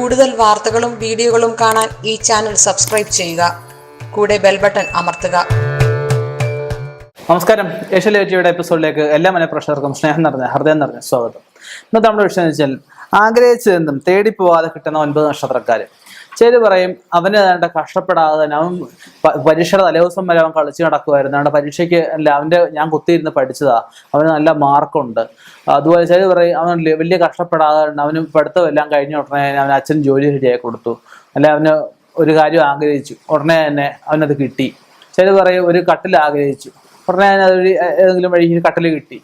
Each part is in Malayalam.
കൂടുതൽ വാർത്തകളും വീഡിയോകളും കാണാൻ ഈ ചാനൽ സബ്സ്ക്രൈബ് ചെയ്യുക. കൂടെ ബെൽ ബട്ടൺ അമർത്തുക. നമസ്കാരം. ഏഷ്യയിലെ എപ്പിസോഡിലേക്ക് എല്ലാ മനഃപ്രേക്ഷകർക്കും ഹൃദയം നിറഞ്ഞ സ്വാഗതം. ഇന്നത്തെ നമ്മുടെ വിഷയം എന്ന് വെച്ചാൽ ആഗ്രഹിച്ചതെന്നും തേടിപ്പോവാതെ കിട്ടുന്ന 9 നക്ഷത്രക്കാർ. ചിലർ പറയും അവന് ഏതാണ്ട് കഷ്ടപ്പെടാതെ തന്നെ അവൻ പരീക്ഷയുടെ തലേദിവസം വരെ അവൻ കളിച്ച് നടക്കുമായിരുന്നു, അവൻ്റെ പരീക്ഷയ്ക്ക് അല്ല ഞാൻ കുത്തിയിരുന്ന് പഠിച്ചതാ, അവന് നല്ല മാർക്കുണ്ട്. അതുപോലെ ചിലർ പറയും അവൻ വലിയ കഷ്ടപ്പെടാതെ അവന് പഠിത്തം എല്ലാം കഴിഞ്ഞ ഉടനെ അവന് അച്ഛൻ ജോലി ശരിയായി കൊടുത്തു, അല്ലെ അവന് ഒരു കാര്യം ആഗ്രഹിച്ചു ഉടനെ തന്നെ അവനത് കിട്ടി. ചിലർ പറയും ഒരു കട്ടിൽ ആഗ്രഹിച്ചു ഉടനെ തന്നെ അതൊരു ഏതെങ്കിലും വഴി കട്ടിൽ കിട്ടി.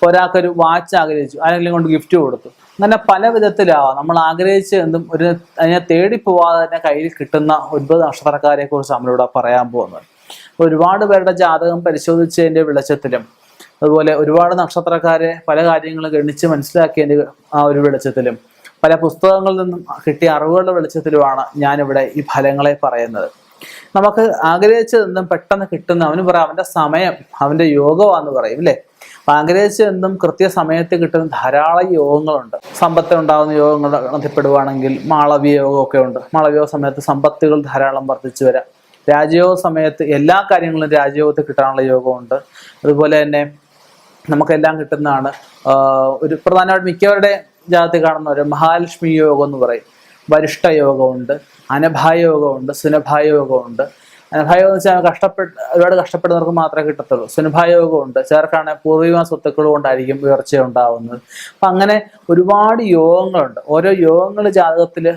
ഒരാൾക്കൊരു വാച്ച് ആഗ്രഹിച്ചു, ആരെങ്കിലും കൊണ്ട് ഗിഫ്റ്റ് കൊടുത്തു. അങ്ങനെ പല വിധത്തിലാവാം നമ്മൾ ആഗ്രഹിച്ച് എന്തും അതിനെ തേടിപ്പോവാതെ തന്നെ കയ്യിൽ കിട്ടുന്ന 9 നക്ഷത്രക്കാരെ കുറിച്ച് നമ്മളിവിടെ പറയാൻ പോകുന്നത്. ഒരുപാട് പേരുടെ ജാതകം പരിശോധിച്ചതിൻ്റെ വെളിച്ചത്തിലും അതുപോലെ ഒരുപാട് നക്ഷത്രക്കാരെ പല കാര്യങ്ങളും ഗണിച്ച് മനസ്സിലാക്കിയതിൻ്റെ ആ ഒരു വെളിച്ചത്തിലും പല പുസ്തകങ്ങളിൽ നിന്നും കിട്ടിയ അറിവുകളുടെ വെളിച്ചത്തിലുമാണ് ഞാനിവിടെ ഈ ഫലങ്ങളെ പറയുന്നത്. നമുക്ക് ആഗ്രഹിച്ചതെന്നും പെട്ടെന്ന് കിട്ടുന്ന അവന് പറയാം അവൻ്റെ സമയം അവൻ്റെ യോഗമാണെന്ന് പറയും അല്ലേ. ആഗ്രഹിച്ചതെന്നും കൃത്യസമയത്ത് കിട്ടുന്ന ധാരാളം യോഗങ്ങളുണ്ട്. സമ്പത്ത് ഉണ്ടാകുന്ന യോഗങ്ങൾ ബന്ധപ്പെടുവാണെങ്കിൽ മാളവ്യ യോഗമൊക്കെ ഉണ്ട്. മാളവ്യ സമയത്ത് സമ്പത്തുകൾ ധാരാളം വർദ്ധിച്ചു വരാം. രാജയോഗ സമയത്ത് എല്ലാ കാര്യങ്ങളും രാജയോഗത്തിൽ കിട്ടാനുള്ള യോഗമുണ്ട്. അതുപോലെ തന്നെ നമുക്കെല്ലാം കിട്ടുന്നതാണ് ഒരു പ്രധാനമായിട്ട് മിക്കവരുടെ ജാതത്തിൽ കാണുന്ന ഒരു മഹാലക്ഷ്മി യോഗം എന്ന് പറയും. വരിഷ്ഠ യോഗമുണ്ട്, അനഭായ യോഗമുണ്ട്, സുനഭായ യോഗമുണ്ട്. അനഭായോഗം എന്ന് വെച്ചാൽ ഒരുപാട് കഷ്ടപ്പെടുന്നവർക്ക് മാത്രമേ കിട്ടത്തുള്ളൂ. സുനഭായോഗമുണ്ട്, ചിലർക്കാണെങ്കിൽ പൂർവിക സ്വത്തുക്കൾ കൊണ്ടായിരിക്കും ഉയർച്ച ഉണ്ടാവുന്നത്. അപ്പം അങ്ങനെ ഒരുപാട് യോഗങ്ങളുണ്ട്. ഓരോ യോഗങ്ങൾ ജാതകത്തിൽ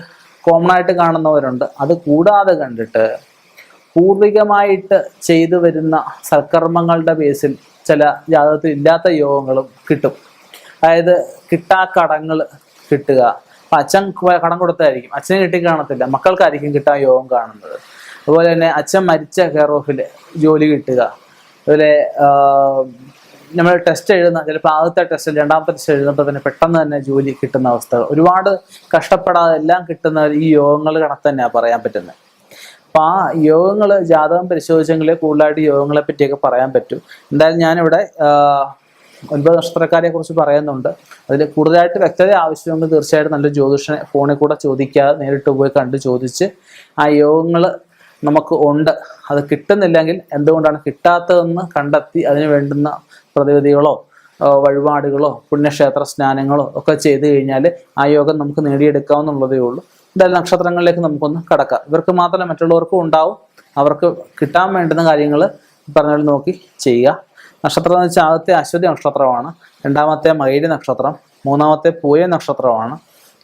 കോമൺ ആയിട്ട് കാണുന്നവരുണ്ട്. അത് കൂടാതെ കണ്ടിട്ട് പൂർവികമായിട്ട് ചെയ്തു വരുന്ന സൽക്കർമ്മങ്ങളുടെ ബേസിൽ ചില ജാതകത്തിൽ ഇല്ലാത്ത യോഗങ്ങളും കിട്ടും. അതായത് കടങ്ങൾ കിട്ടുക. അപ്പം അച്ഛൻ കടം കൊടുത്തായിരിക്കും അച്ഛനെ കിട്ടിക്കാണത്തില്ല, മക്കൾക്കായിരിക്കും കിട്ടാൻ യോഗം കാണുന്നത്. അതുപോലെ തന്നെ അച്ഛൻ മരിച്ച കെയർ ഓഫിൽ ജോലി കിട്ടുക. അതുപോലെ നമ്മൾ ടെസ്റ്റ് എഴുതുന്ന ചിലപ്പോൾ ആദ്യത്തെ ടെസ്റ്റ് രണ്ടാമത്തെ ടെസ്റ്റ് എഴുതുമ്പോൾ തന്നെ പെട്ടെന്ന് തന്നെ ജോലി കിട്ടുന്ന അവസ്ഥകൾ, ഒരുപാട് കഷ്ടപ്പെടാതെ എല്ലാം കിട്ടുന്ന ഈ യോഗങ്ങൾ കണക്ക് തന്നെയാണ് പറയാൻ പറ്റുന്നത്. അപ്പം ആ യോഗങ്ങൾ ജാതകം പരിശോധിച്ചെങ്കിലേ കൂടുതലായിട്ട് യോഗങ്ങളെ പറ്റിയൊക്കെ പറയാൻ പറ്റും. എന്തായാലും ഞാനിവിടെ 9 നക്ഷത്രക്കാരെ കുറിച്ച് പറയുന്നുണ്ട്. അതിൽ കൂടുതലായിട്ട് വ്യക്തത ആവശ്യമെങ്കിൽ തീർച്ചയായിട്ടും നല്ലൊരു ജ്യോതിഷനെ ഫോണിൽ കൂടെ ചോദിക്കാതെ നേരിട്ട് പോയി കണ്ട് ചോദിച്ച് ആ യോഗങ്ങൾ നമുക്ക് ഉണ്ട്, അത് കിട്ടുന്നില്ലെങ്കിൽ എന്തുകൊണ്ടാണ് കിട്ടാത്തതെന്ന് കണ്ടെത്തി അതിന് വേണ്ടുന്ന പ്രതിവിധികളോ വഴിപാടുകളോ പുണ്യക്ഷേത്ര സ്നാനങ്ങളോ ഒക്കെ ചെയ്തു കഴിഞ്ഞാൽ ആ യോഗം നമുക്ക് നേടിയെടുക്കാവുന്നുള്ളതേ ഉള്ളൂ. എന്തായാലും നക്ഷത്രങ്ങളിലേക്ക് നമുക്കൊന്ന് കടക്കാം. ഇവർക്ക് മാത്രമല്ല മറ്റുള്ളവർക്കും ഉണ്ടാവും. അവർക്ക് കിട്ടാൻ വേണ്ടുന്ന കാര്യങ്ങൾ പറഞ്ഞാൽ നോക്കി ചെയ്യുക. നക്ഷത്രം എന്ന് വെച്ചാൽ ആദ്യത്തെ അശ്വതി നക്ഷത്രമാണ്, രണ്ടാമത്തെ മകയിര നക്ഷത്രം, മൂന്നാമത്തെ പൂയ നക്ഷത്രമാണ്,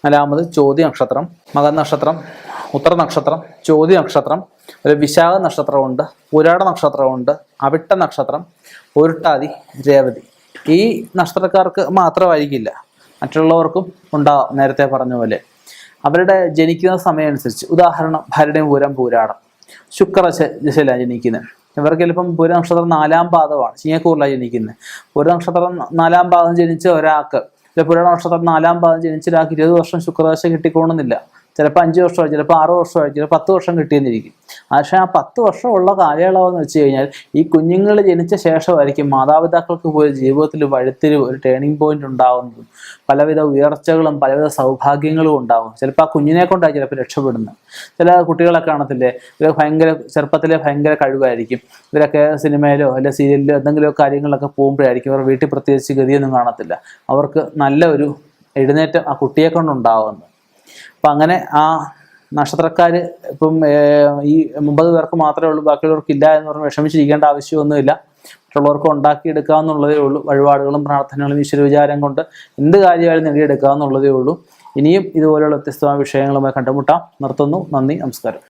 നാലാമത് ചോതി നക്ഷത്രം, മകൻ നക്ഷത്രം, ഉത്തര നക്ഷത്രം, ചോതി നക്ഷത്രം, ഒരു വിശാഖ നക്ഷത്രമുണ്ട്, പുരാട നക്ഷത്രമുണ്ട്, അവിട്ട നക്ഷത്രം, ഉരുട്ടാതി, രേവതി. ഈ നക്ഷത്രക്കാർക്ക് മാത്രമായിരിക്കില്ല, മറ്റുള്ളവർക്കും ഉണ്ടാവാം. നേരത്തെ പറഞ്ഞ പോലെ അവരുടെ ജനിക്കുന്ന സമയം അനുസരിച്ച്, ഉദാഹരണം ഭരണി പൂരം പൂരാടം ശുക്ര ദിശയിലാണ് ജനിക്കുന്നത്. ഇവർക്ക് ചിലപ്പം പൂര നക്ഷത്രം 4-ാം പാദമാണ്, ചിങ്ങക്കൂറിലാണ് ജനിക്കുന്നത്. പൂര നക്ഷത്രം 4-ാം പാദം ജനിച്ച ഒരാൾക്ക്, പുരാണ നക്ഷത്രം 4-ാം പാദം ജനിച്ച ഒരാൾക്ക് 20 വർഷം ശുക്രദശ കിട്ടിക്കോണമെന്നില്ല. ചിലപ്പോൾ 5 വർഷമായി, ചിലപ്പോൾ 6 വർഷമായി, ചിലപ്പോൾ 10 വർഷം കിട്ടിയെന്നിരിക്കും. പക്ഷേ ആ 10 വർഷമുള്ള കാലയളവെന്ന് വെച്ച് കഴിഞ്ഞാൽ ഈ കുഞ്ഞുങ്ങൾ ജനിച്ച ശേഷമായിരിക്കും മാതാപിതാക്കൾക്ക് പോയി ജീവിതത്തിൽ വഴിത്തിരിവ്, ഒരു ടേണിംഗ് പോയിന്റ് ഉണ്ടാകുന്നതും പലവിധ ഉയർച്ചകളും പലവിധ സൗഭാഗ്യങ്ങളും ഉണ്ടാകും. ചിലപ്പോൾ ആ കുഞ്ഞിനെ കൊണ്ടാണ് ചിലപ്പോൾ രക്ഷപ്പെടുന്നത്. ചില കുട്ടികളൊക്കെ കാണത്തില്ലേ, ഇവർ ചെറുപ്പത്തിലെ ഭയങ്കര കഴിവായിരിക്കും. ഇവരൊക്കെ സിനിമയിലോ അല്ലെ സീരിയലിലോ എന്തെങ്കിലും കാര്യങ്ങളിലൊക്കെ പോകുമ്പോഴായിരിക്കും ഇവർ വീട്ടിൽ പ്രത്യേകിച്ച് ഗതിയൊന്നും കാണത്തില്ല. അവർക്ക് നല്ല ഒരു എഴുന്നേറ്റം ആ കുട്ടിയെ കൊണ്ടുണ്ടാകുന്നത്. അപ്പം അങ്ങനെ ആ നക്ഷത്രക്കാർ ഇപ്പം ഈ 9 പേർക്ക് മാത്രമേ ഉള്ളൂ, ബാക്കിയുള്ളവർക്ക് ഇല്ല എന്ന് പറഞ്ഞ് വിഷമിച്ചിരിക്കേണ്ട ആവശ്യമൊന്നുമില്ല. മറ്റുള്ളവർക്ക് ഉണ്ടാക്കിയെടുക്കാവുന്നുള്ളതേ ഉള്ളൂ. വഴിപാടുകളും പ്രാർത്ഥനകളും ഈശ്വര വിചാരം കൊണ്ട് എന്ത് കാര്യമായാലും നേടിയെടുക്കാവുന്നുള്ളതേ ഉള്ളൂ. ഇനിയും ഇതുപോലെയുള്ള വ്യത്യസ്തമായ വിഷയങ്ങളുമായി കണ്ടുമുട്ടാം. നിർത്തുന്നു. നന്ദി, നമസ്കാരം.